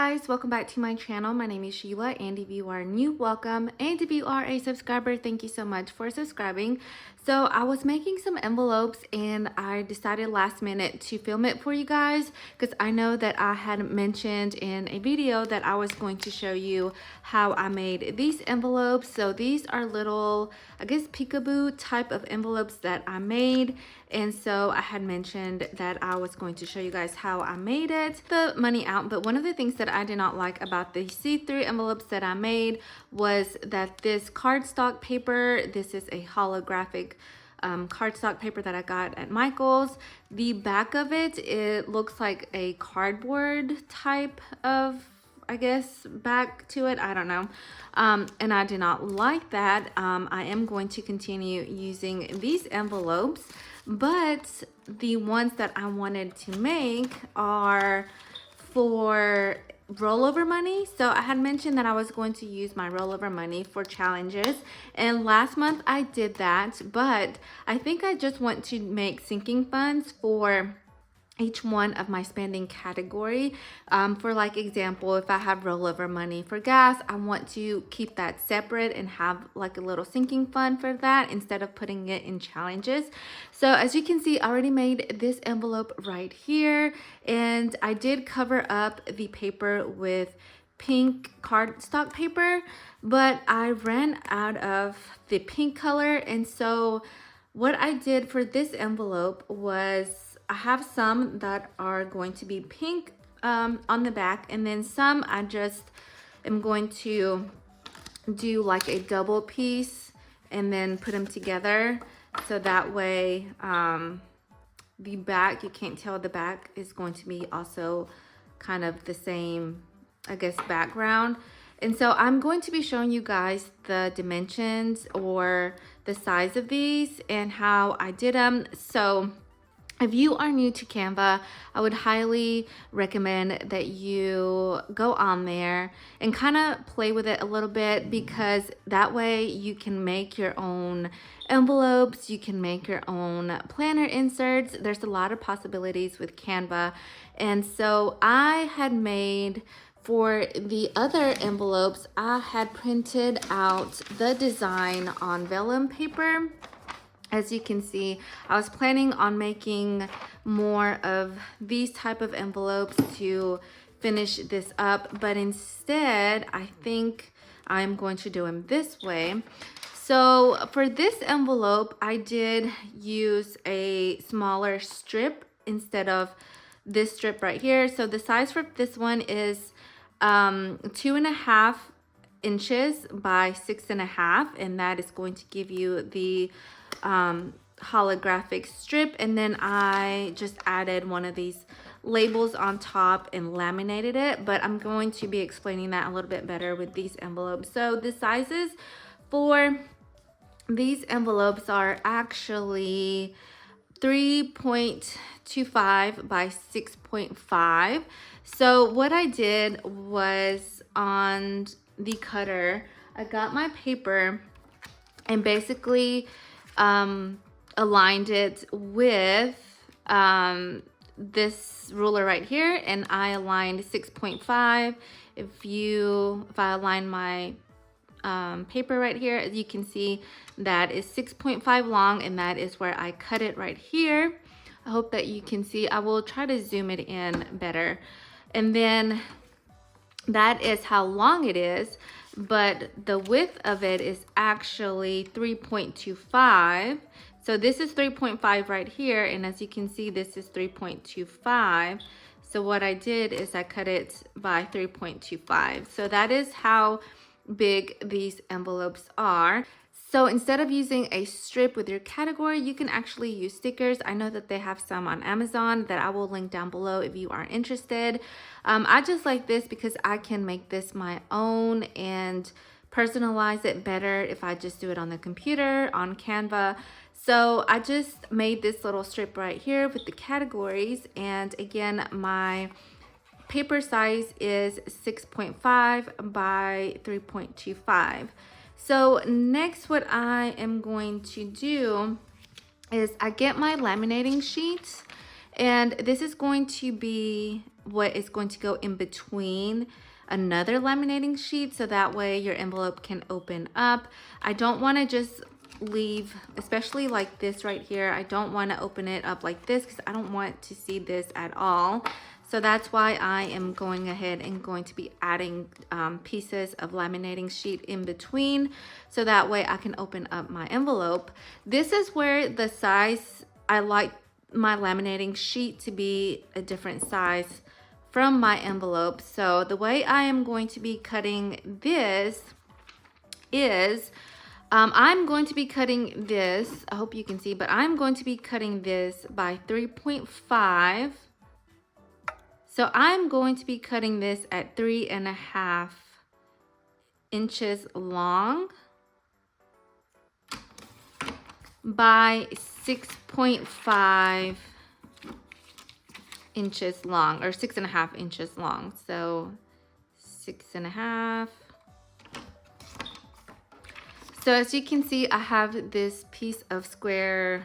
guys, welcome back to my channel. My name is Sheila, and if you are new, welcome, and if you are a subscriber, thank you so much for subscribing. So I was making some envelopes and I decided last minute to film it for you guys because I know that I had mentioned in a video that I was going to show you how I made these envelopes. So these are little, I guess, peekaboo type of envelopes that I made. And so I had mentioned that I was going to show you guys how I made it, the money out. But one of the things that I did not like about the see-through envelopes that I made was that this cardstock paper, this is a holographic cardstock paper that I got at Michael's. The back of it, it looks like a cardboard type of, I guess, back to it. I don't know. And I did not like that. I am going to continue using these envelopes, but the ones that I wanted to make are for rollover money. So I had mentioned that I was going to use my rollover money for challenges, and last month I did that, but I think I just want to make sinking funds for each one of my spending category. For like example, if I have rollover money for gas, I want to keep that separate and have like a little sinking fund for that instead of putting it in challenges. So as you can see, I already made this envelope right here, and I did cover up the paper with pink cardstock paper, but I ran out of the pink color. And so what I did for this envelope was I have some that are going to be pink on the back, and then some I just am going to do like a double piece and then put them together, so that way the back, you can't tell the back is going to be also kind of the same, I guess, background. And so I'm going to be showing you guys the dimensions or the size of these and how I did them. So if you are new to Canva, I would highly recommend that you go on there and kind of play with it a little bit, because that way you can make your own envelopes, you can make your own planner inserts. There's a lot of possibilities with Canva. And so I had made, for the other envelopes, I had printed out the design on vellum paper. As you can see, I was planning on making more of these type of envelopes to finish this up, but instead I think I'm going to do them this way. So for this envelope, I did use a smaller strip instead of this strip right here. So the size for this one is 2.5 inches by 6.5, and that is going to give you the holographic strip. And then I just added one of these labels on top and laminated it, but I'm going to be explaining that a little bit better with these envelopes. So the sizes for these envelopes are actually 3.25 by 6.5. So what I did was, on the cutter, I got my paper and basically aligned it with this ruler right here, and I aligned 6.5. If I align my paper right here, as you can see, that is 6.5 long, and that is where I cut it right here. I hope that you can see. I will try to zoom it in better. And then that is how long it is, but the width of it is actually 3.25. So this is 3.5 right here, and as you can see, this is 3.25. So what I did is I cut it by 3.25. So that is how big these envelopes are. So instead of using a strip with your category, you can actually use stickers. I know that they have some on Amazon that I will link down below if you are interested. I just like this because I can make this my own and personalize it better if I just do it on the computer, on Canva. So I just made this little strip right here with the categories. And again, my paper size is 6.5 by 3.25. So next, what I am going to do is I get my laminating sheet, and this is going to be what is going to go in between another laminating sheet, so that way your envelope can open up. I don't want to just leave, especially like this right here, I don't want to open it up like this because I don't want to see this at all. So that's why I am going ahead and going to be adding pieces of laminating sheet in between, so that way I can open up my envelope. This is where the size, I like my laminating sheet to be a different size from my envelope. So the way I am going to be cutting this is I'm going to be cutting this, I hope you can see, but I'm going to be cutting this by 3.5. So I'm going to be cutting this at 3.5 inches long by 6.5 inches long, or 6.5 inches long. So 6.5. So as you can see, I have this piece of square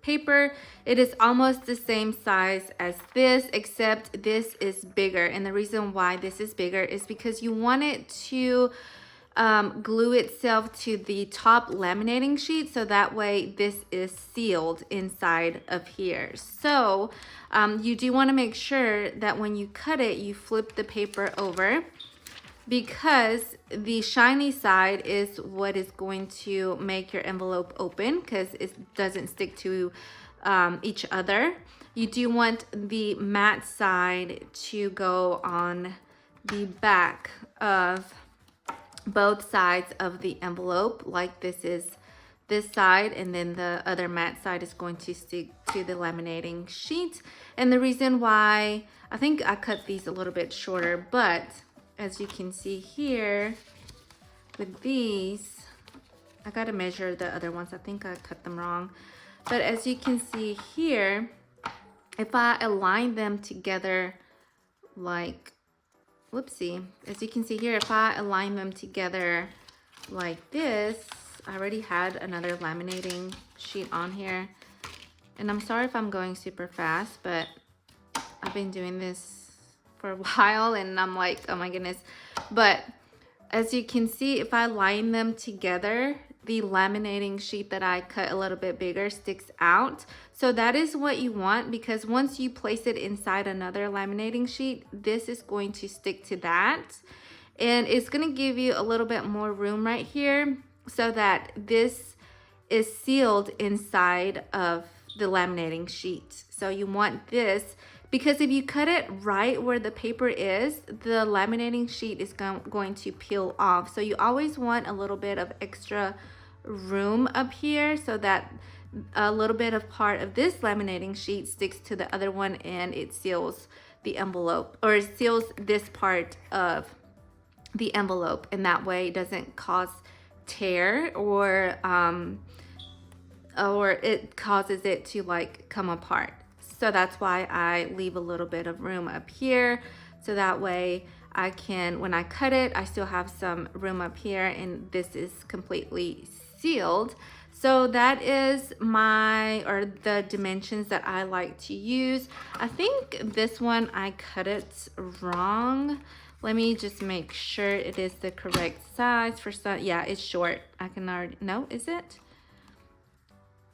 paper. It is almost the same size as this, except this is bigger. And the reason why this is bigger is because you want it to glue itself to the top laminating sheet, so that way this is sealed inside of here. So you do want to make sure that when you cut it, you flip the paper over, because the shiny side is what is going to make your envelope open, because it doesn't stick to each other. You do want the matte side to go on the back of both sides of the envelope, like this is this side, and then the other matte side is going to stick to the laminating sheet. And the reason why, I think I cut these a little bit shorter, but as you can see here with these, I gotta measure the other ones. I think I cut them wrong. But as you can see here, if I align them together like, whoopsie, as you can see here, if I align them together like this, I already had another laminating sheet on here. And I'm sorry if I'm going super fast, but I've been doing this for a while and I'm like, oh my goodness. But as you can see, if I line them together, the laminating sheet that I cut a little bit bigger sticks out. So that is what you want, because once you place it inside another laminating sheet, this is going to stick to that. And it's going to give you a little bit more room right here, so that this is sealed inside of the laminating sheet. So you want this, because if you cut it right where the paper is, the laminating sheet is going to peel off. So you always want a little bit of extra room up here, so that a little bit of part of this laminating sheet sticks to the other one and it seals the envelope, or it seals this part of the envelope, and that way it doesn't cause tear, or it causes it to like come apart. So that's why I leave a little bit of room up here, so that way I can, when I cut it, I still have some room up here, and this is completely sealed. So that is the dimensions that I like to use. I think this one I cut it wrong. Let me just make sure it is the correct size for some. Yeah, it's short. I can already, no, is it?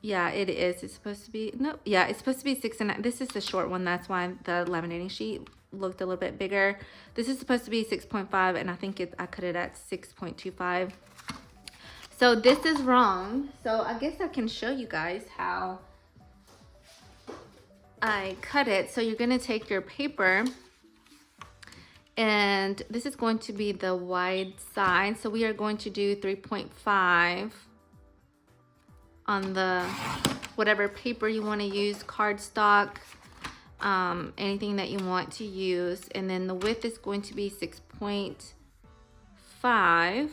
Yeah, it is. It's supposed to be, no, yeah, it's supposed to be 6.5. This is the short one. That's why the laminating sheet looked a little bit bigger. This is supposed to be 6.5, and I think I cut it at 6.25. So this is wrong. So I guess I can show you guys how I cut it. So you're gonna take your paper, and this is going to be the wide side. So we are going to do 3.5 on the whatever paper you want to use, cardstock, anything that you want to use. And then the width is going to be 6.5.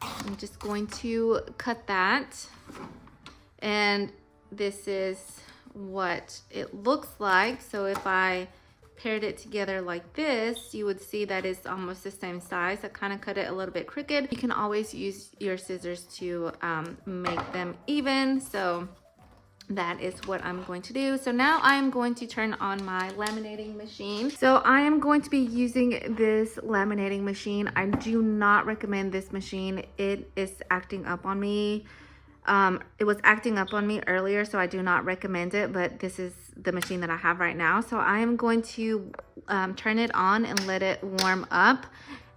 I'm just going to cut that, and this is what it looks like. So if I paired it together like this, you would see that it's almost the same size. I kind of cut it a little bit crooked. You can always use your scissors to make them even. So that is what I'm going to do. So now I am going to turn on my laminating machine. So I am going to be using this laminating machine. I do not recommend this machine. It is acting up on me. It was acting up on me earlier, so I do not recommend it, but this is the machine that I have right now. So I am going to turn it on and let it warm up,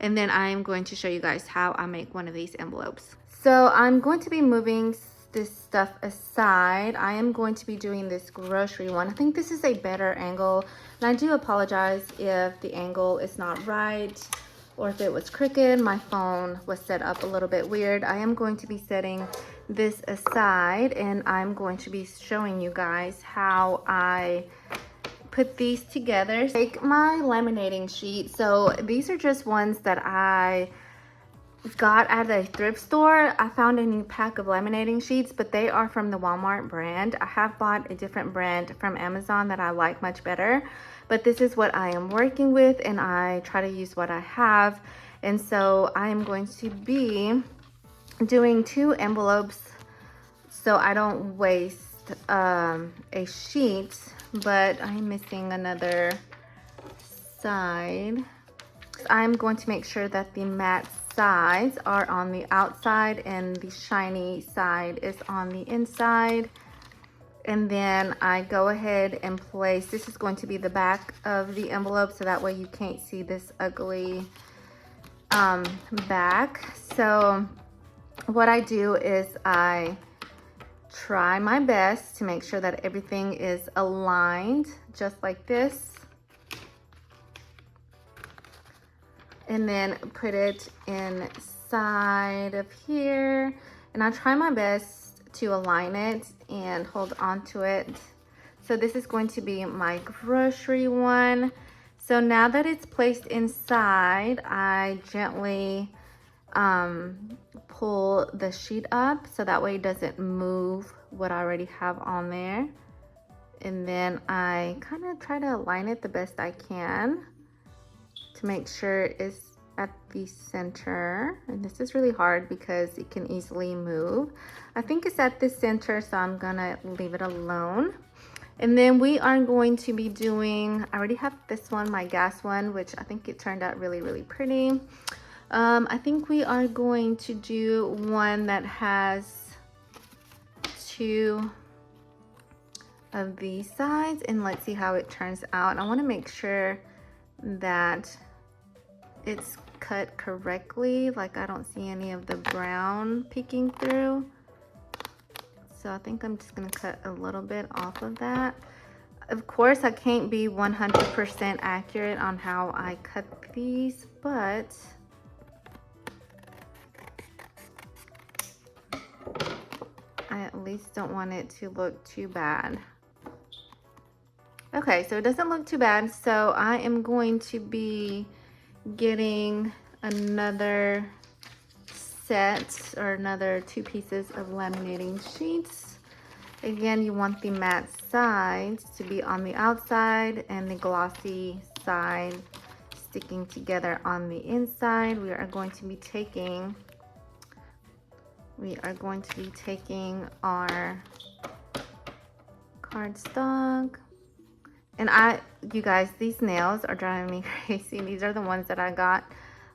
and then I am going to show you guys how I make one of these envelopes. So I'm going to be moving this stuff aside. I am going to be doing this grocery one. I think this is a better angle, and I do apologize if the angle is not right or if it was crooked. My phone was set up a little bit weird. I am going to be setting this aside, and I'm going to be showing you guys how I put these together. Take my laminating sheet. So these are just ones that I got at a thrift store. I found a new pack of laminating sheets, but they are from the Walmart brand. I have bought a different brand from Amazon that I like much better, but this is what I am working with, and I try to use what I have. And so I am going to be doing 2 envelopes so I don't waste a sheet, but I'm missing another side. I'm going to make sure that the matte sides are on the outside and the shiny side is on the inside. And then I go ahead and place, this is going to be the back of the envelope, so that way you can't see this ugly back. So what I do is I try my best to make sure that everything is aligned just like this, and then put it inside of here, and I try my best to align it and hold on to it. So this is going to be my grocery one. So now that it's placed inside, I gently pull the sheet up so that way it doesn't move what I already have on there. And then I kind of try to align it the best I can to make sure it's at the center. And this is really hard because it can easily move. I think it's at the center, so I'm gonna leave it alone. And then we are going to be doing, I already have this one, my gas one, which I think it turned out really, really pretty. I think we are going to do one that has 2 of these sides, and let's see how it turns out. I want to make sure that it's cut correctly, like I don't see any of the brown peeking through. So I think I'm just going to cut a little bit off of that. Of course, I can't be 100% accurate on how I cut these, but I at least don't want it to look too bad. Okay, so it doesn't look too bad. So I am going to be getting another set or another 2 pieces of laminating sheets. Again, you want the matte sides to be on the outside and the glossy side sticking together on the inside. We are going to be taking our cardstock. And you guys, these nails are driving me crazy. These are the ones that I got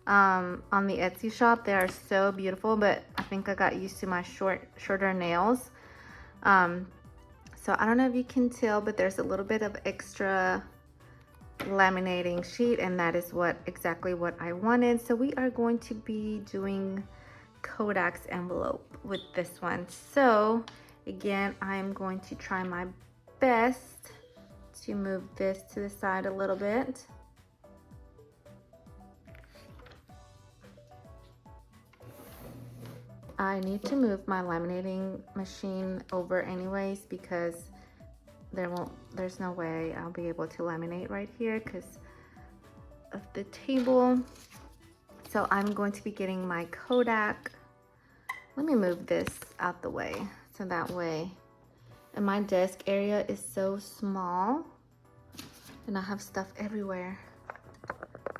on the Etsy shop. They are so beautiful, but I think I got used to my shorter nails. So I don't know if you can tell, but there's a little bit of extra laminating sheet, and that is exactly what I wanted. So we are going to be doing Kodak's envelope with this one. So again, I'm going to try my best to move this to the side a little bit. I need to move my laminating machine over anyways because there's no way I'll be able to laminate right here because of the table. So I'm going to be getting my Kodak. Let me move this out the way so that way. And my desk area is so small and I have stuff everywhere.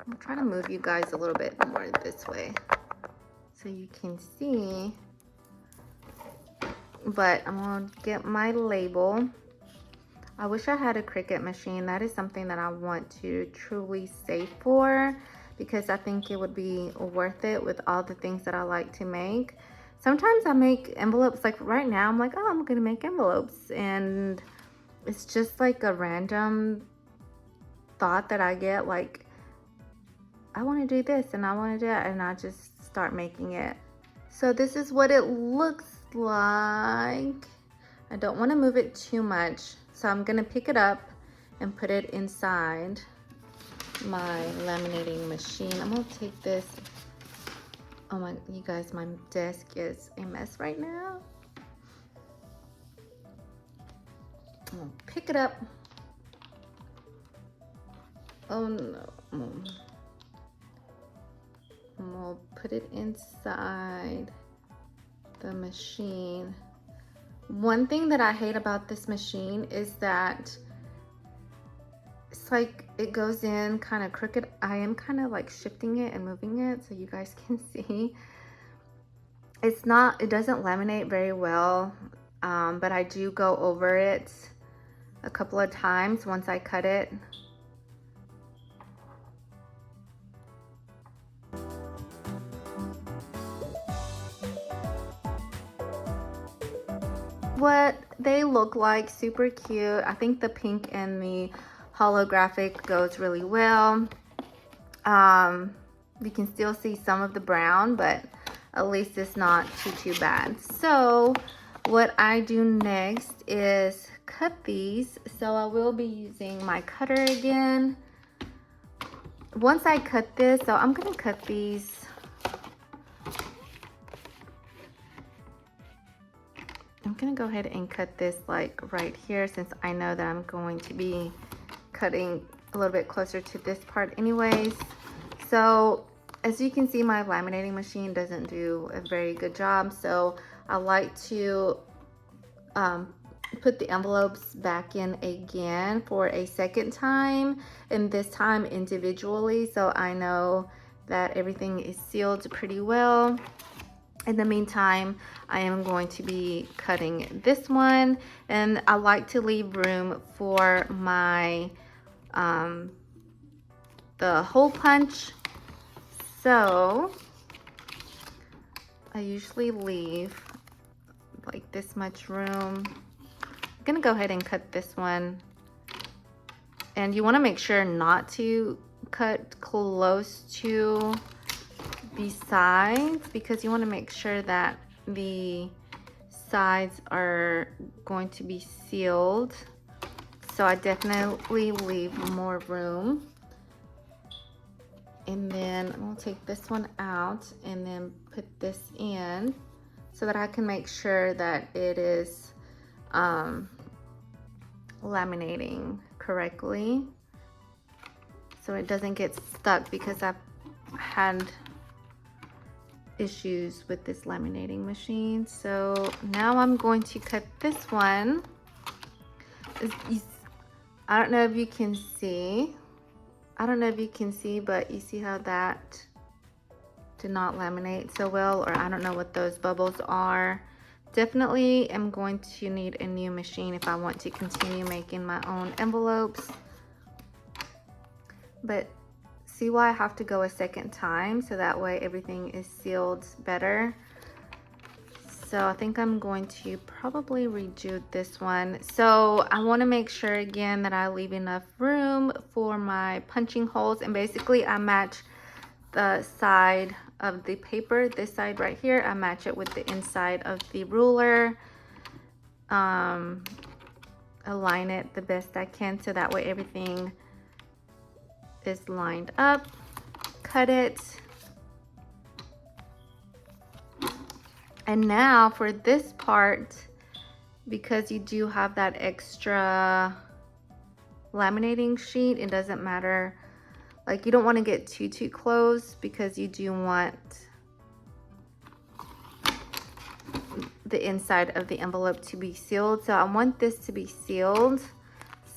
I'm trying to move you guys a little bit more this way so you can see but I'm gonna get my label. I wish I had a Cricut machine. That is something that I want to truly save for, because I think it would be worth it with all the things that I like to make. Sometimes I make envelopes, like right now I'm like, oh, I'm gonna make envelopes, and it's just like a random thought that I get, like I want to do this and I want to do that, and I just start making it. So this is what it looks like. I don't want to move it too much, so I'm gonna pick it up and put it inside my laminating machine. I'm gonna take this. Oh my, you guys, my desk is a mess right now. I'm gonna pick it up. Oh no. I'm gonna put it inside the machine. One thing that I hate about this machine is that it's like it goes in kind of crooked. I am kind of like shifting it and moving it so you guys can see. It doesn't laminate very well, but I do go over it a couple of times once I cut it. What they look like, super cute. I think the pink and the holographic goes really well. You can still see some of the brown, but at least it's not too bad. So what I do next is cut these. So I will be using my cutter again. Once I cut this, so I'm gonna cut these. I'm gonna go ahead and cut this like right here, since I know that I'm going to be cutting a little bit closer to this part anyways. So as you can see, my laminating machine doesn't do a very good job, so I like to put the envelopes back in again for a second time, and this time individually, so I know that everything is sealed pretty well. In the meantime, I am going to be cutting this one, and I like to leave room for my the hole punch. So I usually leave like this much room. I'm gonna go ahead and cut this one, and you want to make sure not to cut close to the sides, because you want to make sure that the sides are going to be sealed. So I definitely leave more room. And then I'm gonna take this one out and then put this in so that I can make sure that it is laminating correctly, so it doesn't get stuck, because I've had issues with this laminating machine. So now I'm going to cut this one. I don't know if you can see. But you see how that did not laminate so well, or I don't know what those bubbles are. Definitely am going to need a new machine if I want to continue making my own envelopes. But see why I have to go a second time, so that way everything is sealed better. So I think I'm going to probably redo this one. So I want to make sure again that I leave enough room for my punching holes, and basically I match the side of the paper, this side right here, I match it with the inside of the ruler. Align it the best I can, so that way everything is lined up. Cut it. And now for this part, because you do have that extra laminating sheet, it doesn't matter, like you don't want to get too close, because you do want the inside of the envelope to be sealed. So I want this to be sealed,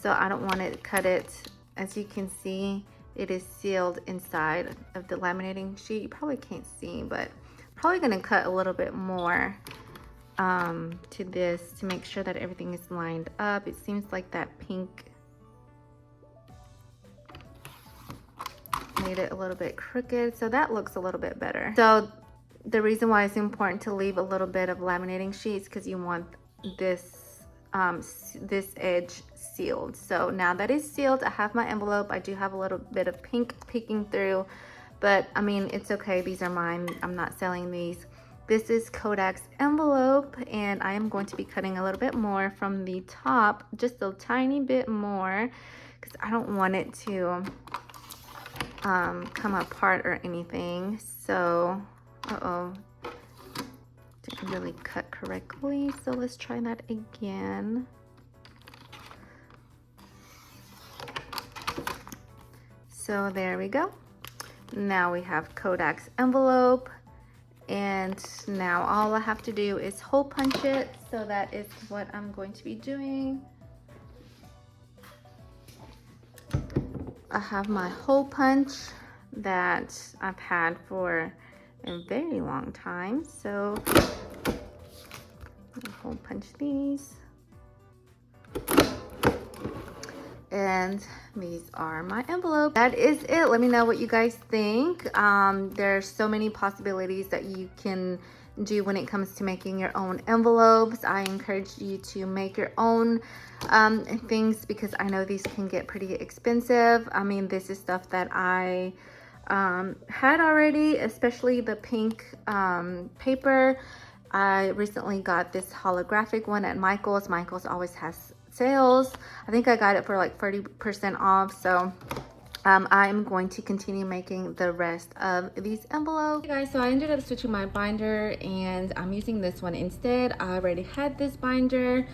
so I don't want to cut it. As you can see, it is sealed inside of the laminating sheet. You probably can't see, but I'm probably going to cut a little bit more to this to make sure that everything is lined up. It seems like that pink made it a little bit crooked, so that looks a little bit better. So the reason why it's important to leave a little bit of laminating sheets because you want this this edge sealed. So now that it's sealed, I have my envelope. I do have a little bit of pink peeking through, but I mean, it's okay. These are mine. I'm not selling these. This is Kodak's envelope, and I am going to be cutting a little bit more from the top, just a tiny bit more, because I don't want it to come apart or anything. So, didn't really cut correctly. So let's try that again. So there we go. Now we have Kodak's envelope. And now all I have to do is hole punch it. So that is what I'm going to be doing. I have my hole punch that I've had for a very long time. So I'll hole punch these. And these are my envelopes. That is it. Let me know what you guys think. There's so many possibilities that you can do when it comes to making your own envelopes. I encourage you to make your own things because I know these can get pretty expensive. I mean, this is stuff that I had already, especially the pink paper. I recently got this holographic one at Michael's. Michael's always has sales. I think I got it for like 30% off. So I'm going to continue making the rest of these envelopes. Okay guys, so I ended up switching my binder and I'm using this one instead. I already had this binder.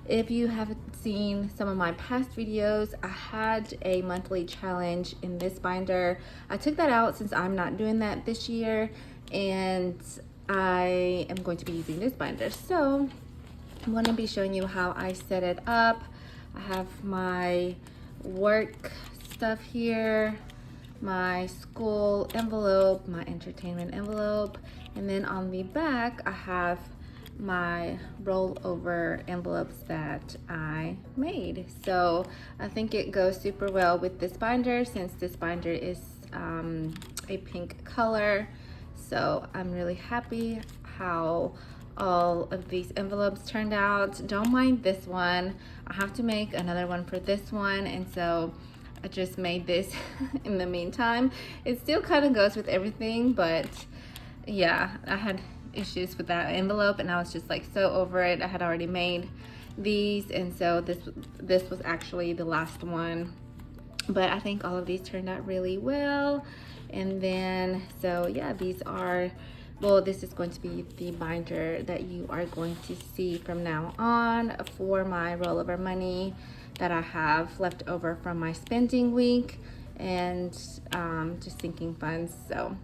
If you haven't seen some of my past videos, I had a monthly challenge in this binder. I took that out since I'm not doing that this year, and I am going to be using this binder. So I'm going to be showing you how I set it up. I have my work stuff here, my school envelope, my entertainment envelope, and then on the back I have my rollover envelopes that I made. So I think it goes super well with this binder since this binder is a pink color. So I'm really happy how all of these envelopes turned out. Don't mind this one. I have to make another one for this one, and so I just made this in the meantime. It still kind of goes with everything, but yeah, I had issues with that envelope and I was just like so over it. I had already made these, and so this was actually the last one, but I think all of these turned out really well. And then so yeah, these are, well, this is going to be the binder that you are going to see from now on for my rollover money that I have left over from my spending week and just sinking funds. So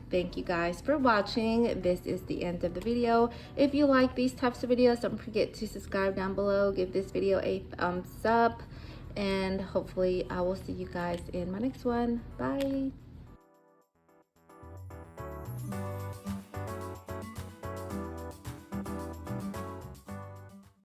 thank you guys for watching. This is the end of the video. If you like these types of videos, don't forget to subscribe down below. Give this video a thumbs up, and hopefully I will see you guys in my next one. Bye.